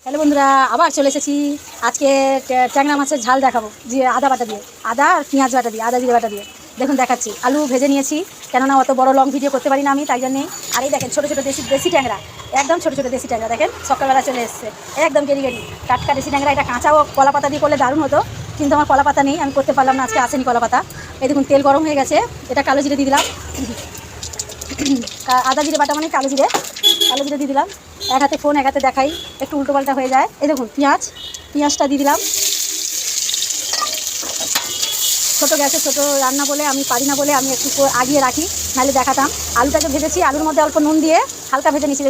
Hello বন্ধুরা, আবার চলে এসেছি। আজকে ট্যাংরা মাছের ঝাল দেখাবো, যে আদা বাটা দিয়ে, আদা আর পেঁয়াজ বাটা দিয়ে, আদা জিরে বাটা দিয়ে দেখুন দেখাচ্ছি। আলু ভেজে নিয়েছি, কেননা অত বড় লং ভিডিও করতে পারি না আমি, তাই জন্যেই। আর এই দেখেন ছোটো ছোটো দেশি ট্যাংরা, একদম ছোটো ছোটো দেশি ট্যাংরা দেখেন, সকালবেলা চলে এসছে একদম গেরি গেরি টাটকা দেশি ট্যাংরা। এটা কাঁচাও কলা পাতা দিয়ে করলে দারুণ হতো, কিন্তু আমার কলা পাতা নেই, আমি করতে পারলাম না, আজকে আসেনি কলা পাতা। এই দেখুন তেল গরম হয়ে গেছে, এটা কালো জিরে দিয়ে দিলাম, আদা জিরে বাটা মানে কালো জিরে দিয়ে দিলাম। এক হাতে ফোন এক হাতে দেখাই, একটু উল্টো পাল্টা হয়ে যায়। এই দেখুন পেঁয়াজটা দিয়ে দিলাম। ছোটো গ্যাসে ছোটো রান্না বলে আমি পারি না, বলে আমি একটু আগিয়ে রাখি, নাহলে দেখাতাম। আলুটাকে ভেজেছি, আলুর মধ্যে অল্প নুন দিয়ে হালকা ভেজে নিয়েছি,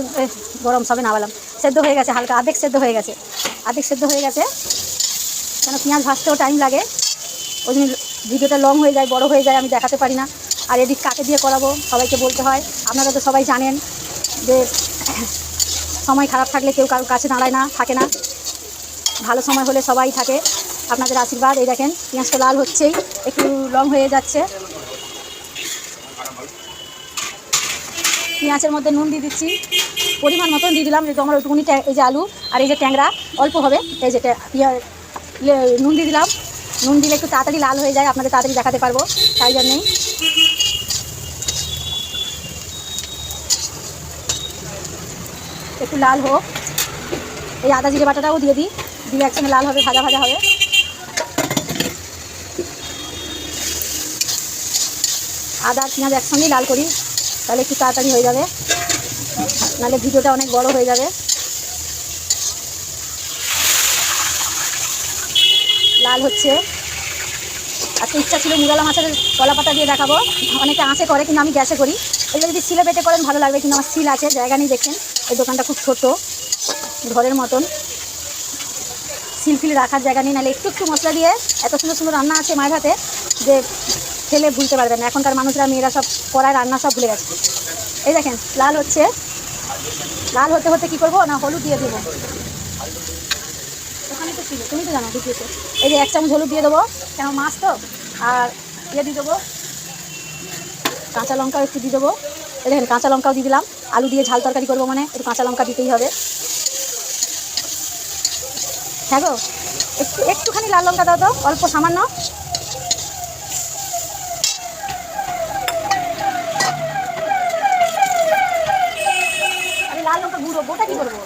গরম সবে নামালাম। সেদ্ধ হয়ে গেছে হালকা, আর্ধেক সেদ্ধ হয়ে গেছে, কেন পেঁয়াজ ভাজতেও টাইম লাগে, ওই জন্য ভিডিওটা লং হয়ে যায়, বড় হয়ে যায়, আমি দেখাতে পারি না। আর এদিক কাকে দিয়ে করাবো, সবাইকে বলতে হয়। আপনারা তো সবাই জানেন যে সময় খারাপ থাকলে কেউ কারোর কাছে দাঁড়ায় না, থাকে না। ভালো সময় হলে সবাই থাকে, আপনাদের আশীর্বাদ। এই দেখেন পেঁয়াজটা লাল হচ্ছেই, একটু লং হয়ে যাচ্ছে। পেঁয়াজের মধ্যে নুন দিয়ে দিচ্ছি, পরিমাণ মতন দিয়ে দিলাম, যেহেতু আমার ওইটুকুনি এই যে আলু আর এই যে ট্যাংরা অল্প হবে, এই যে নুন দিয়ে দিলাম। নুন দিলে একটু তাড়াতাড়ি লাল হয়ে যায়, আপনাদের তাড়াতাড়ি দেখাতে পারবো, তাই জন্যেই। একটু লাল হোক, এই আদা জিরে বাটাটাও দিয়ে দিই, দিয়ে একসঙ্গে লাল হবে, ভাজা ভাজা হবে। আদা আর পেঁয়াজ একসঙ্গেই লাল করি, তাহলে একটু তাড়াতাড়ি হয়ে যাবে, নাহলে ভিডিওটা অনেক বড় হয়ে যাবে। লাল হচ্ছে। আজকে ইচ্ছা ছিল মুরালা মাছের কলা পাতা দিয়ে দেখাবো, অনেকে আঁচে করে, কিন্তু আমি গ্যাসে করি। এগুলো যদি সিলে বেটে করেন ভালো লাগবে, কিন্তু আমার সিল আছে, জায়গা নেই। দেখেন এই দোকানটা খুব ছোট, ঘরের মতন, সিল রাখার জায়গা নেই, নাহলে একটু একটু মশলা দিয়ে এত সুন্দর সুন্দর রান্না আছে মায়ের হাতে, যে খেলে ভুলতে পারবেন না। এখনকার মানুষরা, মেয়েরা সব কড়ায় রান্না সব ভুলে গেছে। এই দেখেন লাল হচ্ছে, লাল হতে হতে কী করবো না, হলুদ দিয়ে দেবো। ওখানে তো ছিল, তুমি তো জানো ঢুকিয়েছো। এই যে 1 চামচ হলুদ দিয়ে দেবো, কেন মাছ তো। আর দিয়ে দেবো কাঁচা লঙ্কাও একটু দিয়ে দেবো। এই দেখেন কাঁচা লঙ্কাও দিয়ে দিলাম, আলু দিয়ে ঝাল তরকারি করবো মানে একটু কাঁচা লঙ্কা দিতেই হবে। হ্যাঁ গো, একটুখানি লাল লঙ্কা দাও তো, অল্প সামান্য। আমি লাল লঙ্কা গুঁড়ো, গোটা কী করবো?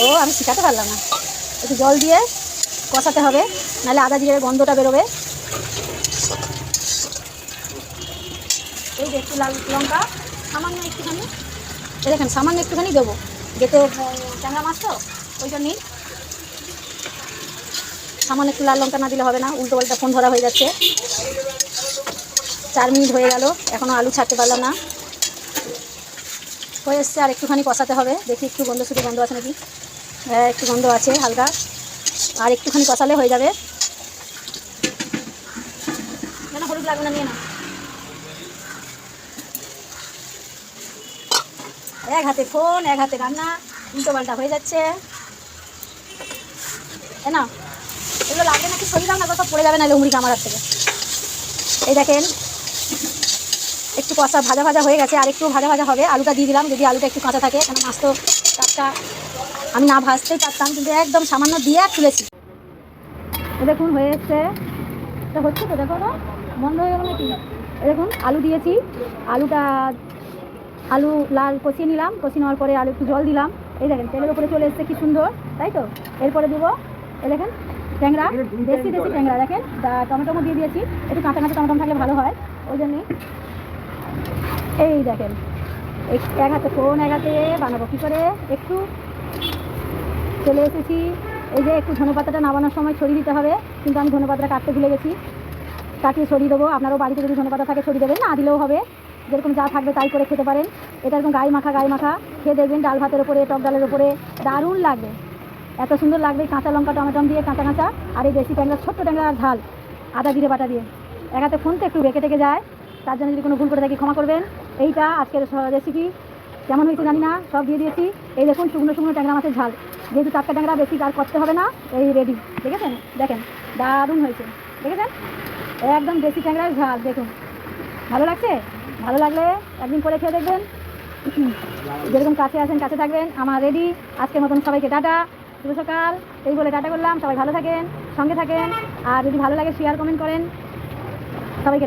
ও, আমি শিখাতে পারলাম না। একটু জল দিয়ে কষাতে হবে, নাহলে আদা জিরের গন্ধটা বেরোবে। এই যে একটু লাল লঙ্কা সামান্য একটুখানি, এই দেখেন সামান্য একটুখানি দেবো, যেতে ট্যাংরা মাছ তো, ওই জন্যই সামান্য একটু লাল লঙ্কা না দিলে হবে না, উল্টো পাল্টা ফোন ধরা হয়ে যাচ্ছে। 4 মিনিট হয়ে গেল, এখনও আলু ছাড়তে পারলাম না, হয়ে এসছে। আর একটুখানি কষাতে হবে, দেখি একটু গন্ধ আছে নাকি। হ্যাঁ, একটু গন্ধ আছে হালকা, আর একটুখানি কষালে হয়ে যাবে। না, হলুদ লাগবে না, নিয়ে না। এক হাতে ফোন এক হাতে রান্না, উল্টো পাল্টা হয়ে যাচ্ছে। না, এগুলো লাগবে নাকি সরিয়ে দাও না, সব পড়ে যাবে, নাহলে উমরি আমার হাত থেকে। এই দেখেন একটু কষা ভাজা ভাজা হয়ে গেছে, আর একটু ভাজা ভাজা হবে। আলুটা দিয়ে দিলাম, যদি আলুটা একটু কাঁচা থাকে, কারণ মাছ তো টাটকা, আমি না ভাজতেই পারতাম, কিন্তু একদম সামান্য দিয়ে তুলেছি। দেখুন হয়ে এসছে, এটা হচ্ছে তো, দেখো না বন্ধ হয়ে গেল নাকি। দেখুন আলু দিয়েছি, আলু লাল কষিয়ে নিলাম, কষিয়ে নেওয়ার পরে আলু একটু জল দিলাম। এই দেখেন তেলের উপরে চলে এসছে, কি সুন্দর, তাই তো। এরপরে দেবো, এই দেখেন ট্যাংরা, দেশি ট্যাংরা, দেখেন টমেটো দিয়ে দিয়েছি, একটু কাঁচা কাঁচা টমেটো থাকলে ভালো হয়, ওই জন্যই। এই দেখেন এক হাতে ফোন এক হাতে বানাবো কী করে, একটু চলে এসেছি। এই যে একটু ধনেপাতাটা নামানোর সময় ছড়িয়ে দিতে হবে, কিন্তু আমি ধনেপাতাটা কাটতে ভুলে গেছি, কাটিয়ে ছড়িয়ে দেবো। আপনারাও বাড়িতে যদি ধনেপাতা থাকে ছড়িয়ে দেবেন, না দিলেও হবে, যেরকম যা থাকবে তাই করে খেতে পারেন। এটা একদম গায়ে মাখা খেয়ে দেখবেন, ডাল ভাতের ওপরে, টক ডালের ওপরে দারুণ লাগবে, এত সুন্দর লাগবে। কাঁচা লঙ্কা টমেটো দিয়ে কাঁচা, আর এই দেশি ট্যাংরা, ছোট্ট ট্যাংরার ঝাল আদা জিরে বাটা দিয়ে। এক হাতে ফোন তো একটু রেখে টেকে যায়, তার জন্য যদি কোনো ভুল করে থাকি ক্ষমা করবেন। এইটা আজকের রেসিপি, কেমন হয়েছে জানি না, সব দিয়ে দিয়েছি। এই দেখুন শুকনো ট্যাংরা মাছের ঝাল, যেহেতু টাটকা ট্যাংরা বেশি আর করতে হবে না, এই রেডি। দেখেছেন, দেখেন দারুণ হয়েছে, দেখেছেন একদম দেশি ট্যাংরার ঝাল। দেখুন ভালো লাগছে, ভালো লাগলে একদিন করে খেয়ে দেখবেন। যেরকম কাছে আছেন কাছে থাকবেন। আমার রেডি। আজকের মতন সবাইকে টাটা, শুভ সকাল। এই বলে টাটা করলাম। সবাই ভালো থাকেন, সঙ্গে থাকেন, আর যদি ভালো লাগে শেয়ার কমেন্ট করেন। সবাইকে টাটা।